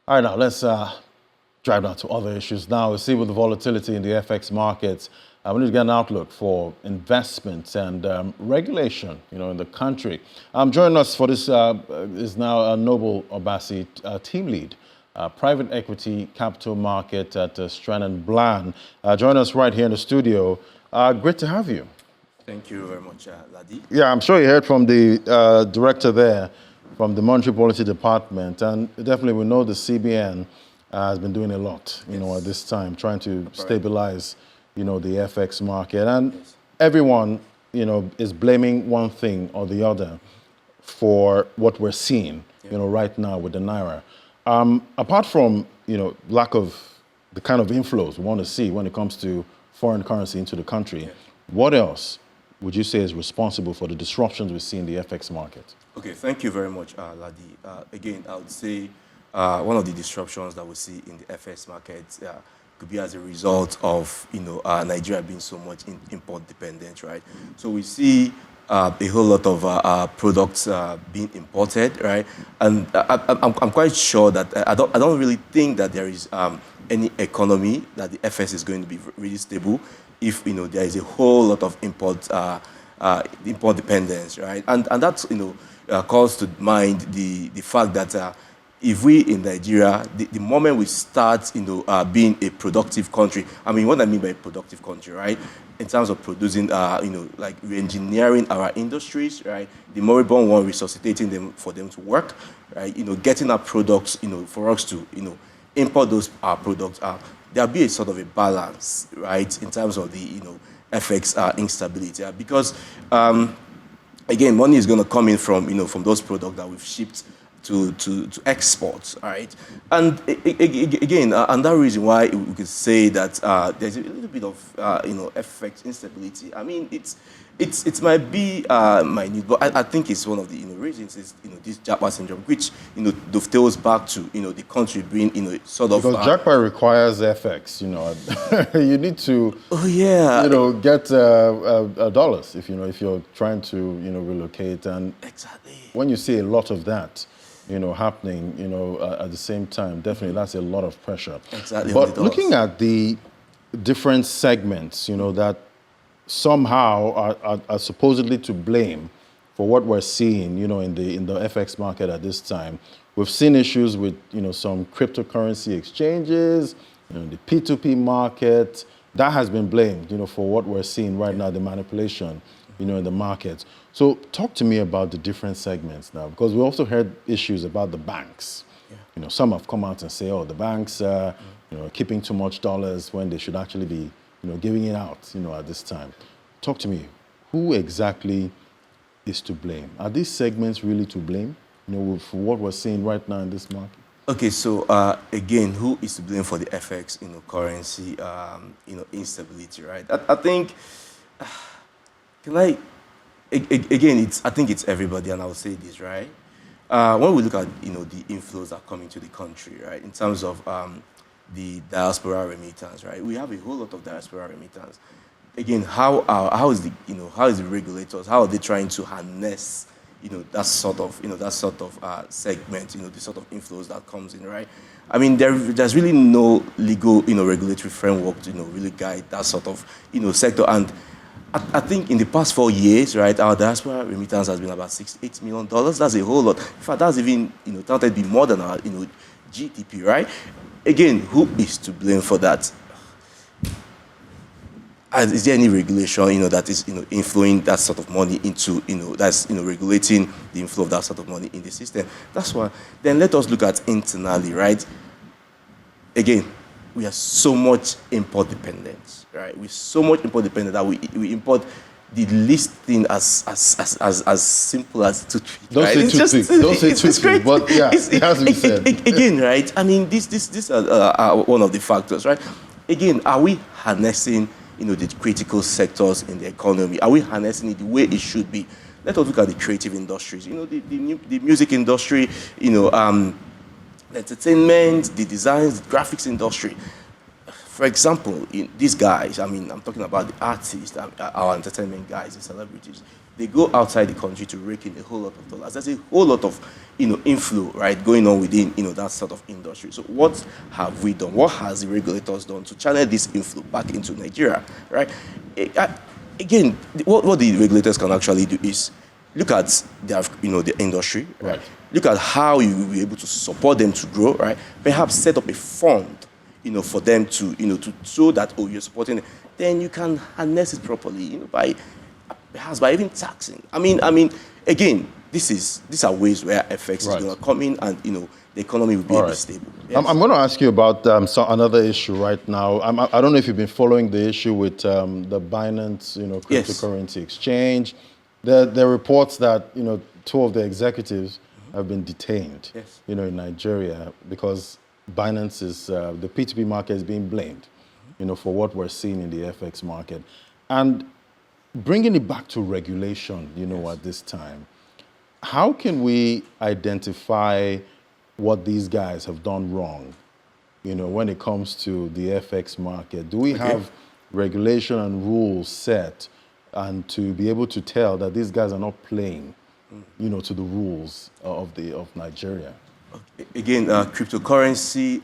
All right, now let's drive down to other issues. Now, we see with the volatility in the FX markets, we need to get an outlook for investments and regulation, in the country. Joining us for this is now Noble Obasi, team lead, private equity capital market at Stren&Blan. Join us right here in the studio. Great to have you. Thank you very much, Ladi. Yeah, I'm sure you heard from the director there, from the Monetary Policy Department, and definitely we know the CBN has been doing a lot, at this time, trying to stabilize, the FX market. And everyone, is blaming one thing or the other for what we're seeing, right now with the Naira. Apart from, lack of the kind of inflows we want to see when it comes to foreign currency into the country, what else would you say is responsible for the disruptions we see in the FX market? Okay, thank you very much, Ladi. Again, I would say one of the disruptions that we see in the FX market could be as a result of, Nigeria being so much import dependent, right? So we see a whole lot of products being imported, right? And I'm quite sure that I don't really think that there is any economy that the FX is going to be really stable if there is a whole lot of import dependence, right? And that's calls to mind the fact that if we in Nigeria, the moment we start being a productive country, I mean, what I mean by a productive country, right? In terms of producing, like re-engineering our industries, right? The moribund one, resuscitating them for them to work, right? Getting our products, for us to, import those products. There'll be a sort of a balance, right, in terms of the, FX instability, because, again, money is going to come in from, from those products that we've shipped to exports, right? And again, and that reason why we could say that there's a little bit of, FX instability. I mean, it might be minute, but I think it's one of the reasons is this Japa syndrome, which dovetails back to the country being sort of because Japa requires FX. You need to get dollars if you're trying to relocate, and exactly when you see a lot of that happening at the same time, definitely that's a lot of pressure. Exactly. But looking at the different segments that somehow are supposedly to blame for what we're seeing, in the FX market at this time. We've seen issues with, some cryptocurrency exchanges, the P2P market. That has been blamed, for what we're seeing right now, the manipulation, in the market. So talk to me about the different segments now, because we also heard issues about the banks. Some have come out and say, oh, the banks are, keeping too much dollars when they should actually be giving it out, at this time. Talk to me. Who exactly is to blame? Are these segments really to blame, for what we're seeing right now in this market? Okay, so again, who is to blame for the FX, currency, instability, right? I think, I think it's everybody, and I will say this, right? When we look at, the inflows that are coming to the country, right, in terms of the diaspora remittance, right? We have a whole lot of diaspora remittance. Again, how is the regulators, how are they trying to harness, that sort of segment, the sort of inflows that comes in, right? I mean, there's really no legal, regulatory framework to, really guide that sort of, sector. And I think in the past 4 years, right, our diaspora remittance has been about $68 million. That's a whole lot. In fact, that's even, counted to be more than our, GDP, right? Again, who is to blame for that? Is there any regulation, that is, inflowing that sort of money into, that's, regulating the inflow of that sort of money in the system? That's why. Then let us look at internally, right? Again, we are so much import dependent, right? We're so much import dependent that we import the least thing as simple as toothpick. Don't say toothpick. Don't say toothpick. But yeah, it has to be said. Again, right? I mean, these are one of the factors, right? Again, are we harnessing, the critical sectors in the economy? Are we harnessing it the way it should be? Let us look at the creative industries. The music industry. The entertainment, the designs, the graphics industry. For example, these guys, I mean, I'm talking about the artists, our entertainment guys, the celebrities. they go outside the country to rake in a whole lot of dollars. There's a whole lot of, inflow, right, going on within, that sort of industry. So what have we done? What has the regulators done to channel this inflow back into Nigeria, right? Again, what the regulators can actually do is look at their, the industry, right? Look at how you will be able to support them to grow, right? Perhaps set up a fund, for them to, to show that, oh, you're supporting them. Then you can harness it properly, by perhaps by even taxing. I mean, again, these are ways where FX is going to come in, and the economy will be able to stable. Yes. I'm going to ask you about another issue right now. I don't know if you've been following the issue with the Binance, cryptocurrency exchange. There are reports that two of the executives have been detained, in Nigeria because Binance is the P2P market is being blamed, for what we're seeing in the FX market, and bringing it back to regulation, at this time. How can we identify what these guys have done wrong, when it comes to the FX market? Do we have regulation and rules set and to be able to tell that these guys are not playing, to the rules of Nigeria? Again, cryptocurrency,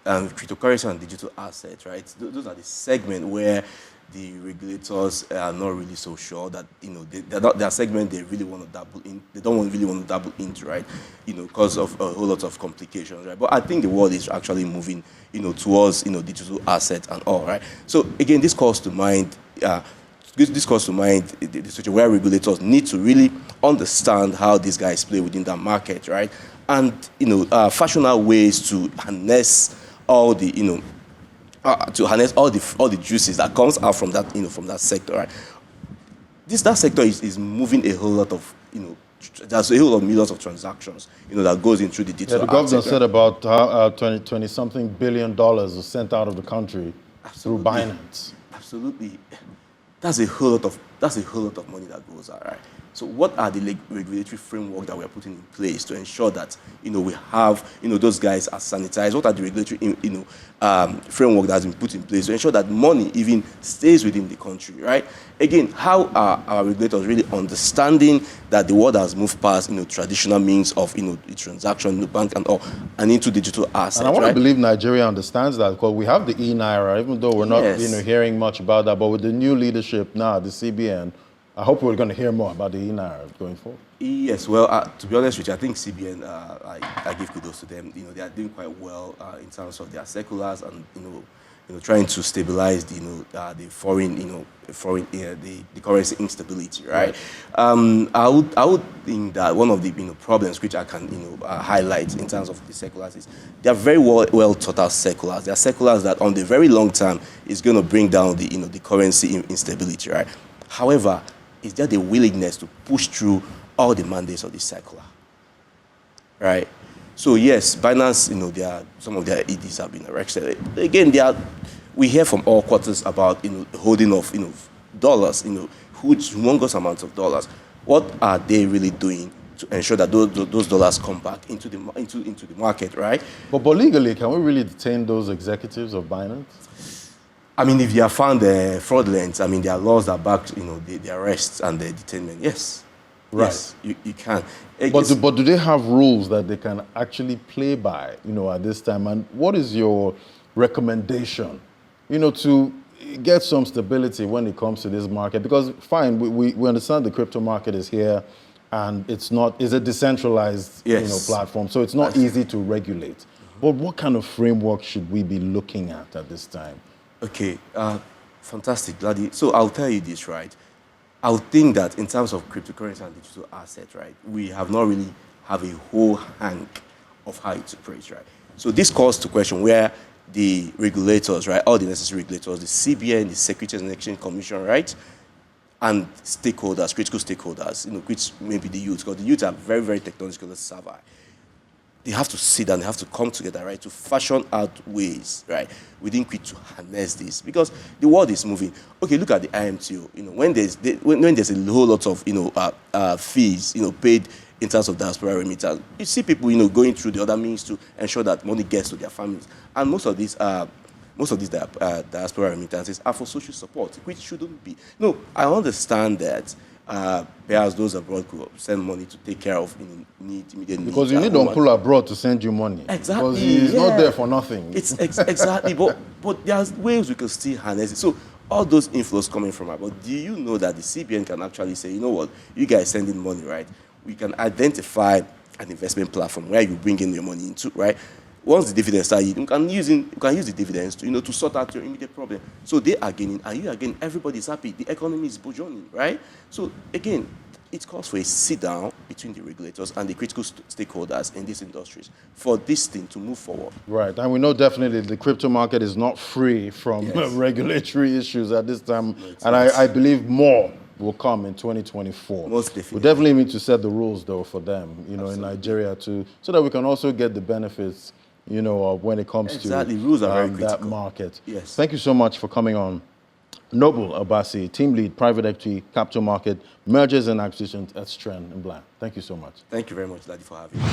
cryptocurrency and digital assets, right? Those are the segment where the regulators are not really so sure that they're not their segment they really want to dabble in. They don't really want to dabble into, right? Because of a whole lot of complications, right? But I think the world is actually moving, towards digital assets and all, right? So again, this calls to mind. This calls to mind the situation where regulators need to really understand how these guys play within that market, right? And fashionable ways to harness all the all the juices that comes out from that from that sector, right? That sector is moving a whole lot of there's a whole lot of millions of transactions that goes into the digital. The government said about 20 something billion dollars was sent out of the country through Binance. Absolutely, that's a whole lot of money that goes out, right? So what are the regulatory framework that we are putting in place to ensure that we have those guys are sanitized? What are the regulatory framework that has been put in place to ensure that money even stays within the country, right? Again, how are our regulators really understanding that the world has moved past traditional means of the transaction, the bank and all, and into digital assets? And I want to believe Nigeria understands that, because we have the e-naira, even though we're not hearing much about that. But with the new leadership now, the CBN, I hope we're going to hear more about the e-naira going forward. Yes, well, to be honest with you, I think CBN, I give kudos to them. They are doing quite well in terms of their circulars and trying to stabilize the foreign the currency instability, right? I would think that one of the problems which I can highlight in terms of the circulars is they are very well thought out circulars. They are circulars that on the very long term is going to bring down the currency instability, right? However, is there the willingness to push through all the mandates of the circular, right? So yes, Binance, some of their EDs have been arrested. Again, we hear from all quarters about holding of dollars, humongous amounts of dollars. What are they really doing to ensure that those dollars come back into the market, right? But legally, can we really detain those executives of Binance? I mean, if they are found fraudulent, I mean, there are laws that back, the arrests and the detainment. Yes, right. Yes, you can. But do they have rules that they can actually play by, at this time? And what is your recommendation, to get some stability when it comes to this market? Because fine, we understand the crypto market is here, and it's a decentralized platform, so it's not easy to regulate. Mm-hmm. But what kind of framework should we be looking at this time? Okay, fantastic, Glady. So I'll tell you this, right? I'll think that in terms of cryptocurrency and digital assets, right, we have not really have a whole hang of how it operates, right? So this calls to question where the regulators, right, all the necessary regulators, the CBN, the Securities and Exchange Commission, right, and stakeholders, critical stakeholders, which may be the youth, because the youth are very, very technologically savvy. They have to sit down, they have to come together, right, to fashion out ways, right, within which to harness this, because the world is moving. Okay, look at the IMTO. When there's a whole lot of fees, paid in terms of diaspora remittance, you see people, going through the other means to ensure that money gets to their families, and most of these diaspora remittances are for social support, which shouldn't be. No, I understand that perhaps those abroad could send money to take care of immediate needs. Because you need to pull abroad to send you money. Exactly. Because he's not there for nothing. It's exactly. But there's ways we can still harness it. So all those inflows coming from abroad, do you know that the CBN can actually say, you know what, you guys sending money, right? We can identify an investment platform where you bring in your money into, right? Once the dividends start, you can use the dividends to, to sort out your immediate problem. So they are gaining, and you are gaining. Everybody's happy. The economy is burgeoning, right? So again, it calls for a sit down between the regulators and the critical stakeholders in these industries for this thing to move forward. Right, and we know definitely the crypto market is not free from regulatory issues at this time, and I believe more will come in 2024. Most definitely. We definitely need to set the rules, though, for them, in Nigeria too, so that we can also get the benefits, when it comes to rules are very that critical. market. Yes. Thank you so much for coming on. Noble Abasi, Team Lead, Private Equity, Capital Market, Mergers and Acquisitions at Stren&Blan. Thank you so much. Thank you very much, Daddy, for having me.